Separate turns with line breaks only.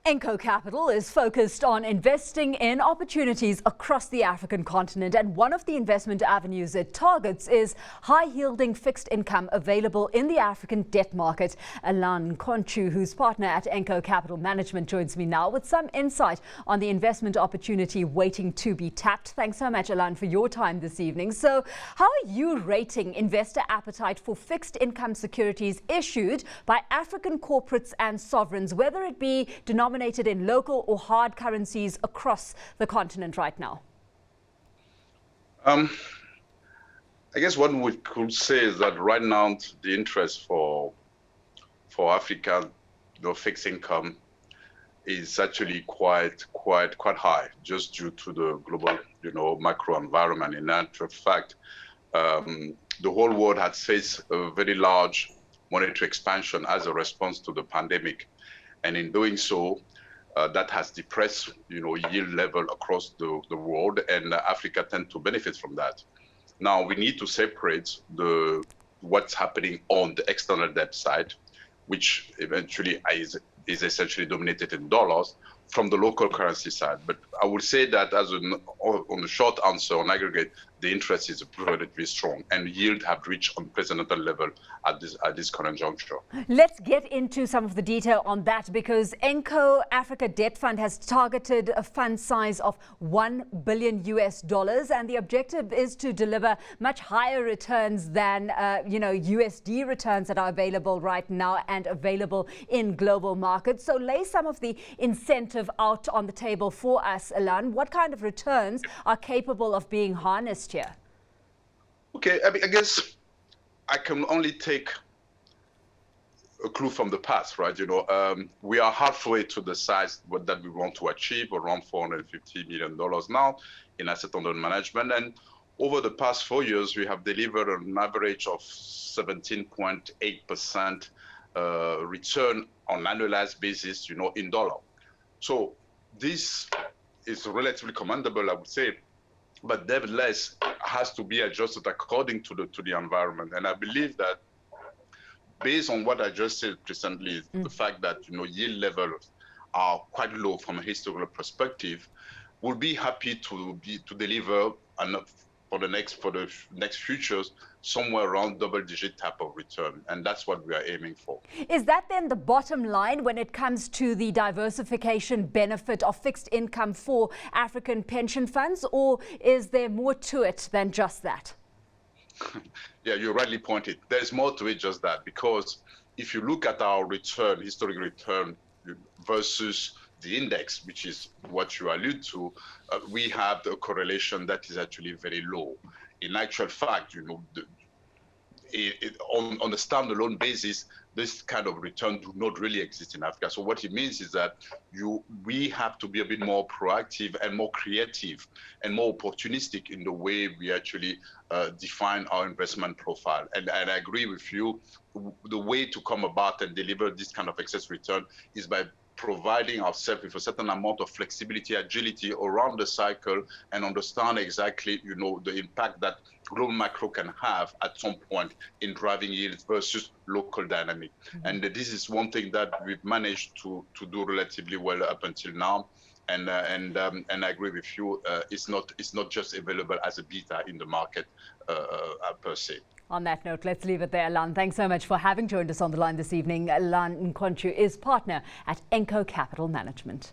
Enko Capital is focused on investing in opportunities across the African continent, and one of the investment avenues it targets is high-yielding fixed income available in the African debt market. Alain Nkontchou, who's partner at Enko Capital Management, joins me now with some insight on the investment opportunity waiting to be tapped. Thanks so much, Alain, for your time this evening. So, how are you rating investor appetite for fixed income securities issued by African corporates and sovereigns, whether it be denominated in local or hard currencies across the continent right now?
I guess what we could say is that right now the interest for Africa, fixed income, is actually quite high, just due to the global, macro environment. In actual fact, the whole world has faced a very large monetary expansion as a response to the pandemic, and in doing so, that has depressed, yield level across the world, and Africa tend to benefit from that. Now we need to separate what's happening on the external debt side, which eventually is essentially dominated in dollars, from the local currency side. But I would say that on the short answer, on aggregate, the interest is relatively strong, and yield have reached unprecedented level at this current juncture.
Let's get into some of the detail on that, because Enko Africa Debt Fund has targeted a fund size of $1 billion, and the objective is to deliver much higher returns than USD returns that are available right now and available in global markets. So lay some of the incentive out on the table for us, Alain. What kind of returns are capable of being harnessed here?
Okay, I guess I can only take a clue from the past, right? We are halfway to the size that we want to achieve, around $450 million now in asset under management. And over the past 4 years, we have delivered an average of 17.8% return on annualized basis, in dollar. So this is relatively commendable, I would say, but nevertheless has to be adjusted according to the environment. And I believe that based on what I just said recently, the fact that yield levels are quite low from a historical perspective, we'll be happy to deliver for the next futures somewhere around double-digit type of return, and that's what we are aiming for.
Is that then the bottom line when it comes to the diversification benefit of fixed income for African pension funds, or is there more to it than just that?
Yeah, you rightly pointed. There's more to it just that, because if you look at our return, historic return versus the index, which is what you allude to, we have the correlation that is actually very low. In actual fact, on a standalone basis, this kind of return do not really exist in Africa. So what it means is that we have to be a bit more proactive and more creative and more opportunistic in the way we actually define our investment profile. And I agree with you, the way to come about and deliver this kind of excess return is by providing ourselves with a certain amount of flexibility, agility around the cycle, and understand exactly, the impact that global macro can have at some point in driving yields versus local dynamic. And this is one thing that we've managed to do relatively well up until now. And I agree with you. It's not just available as a beta in the market per se.
On that note, let's leave it there, Alain. Thanks so much for having joined us on the line this evening. Alain Nkontchou is partner at Enko Capital Management.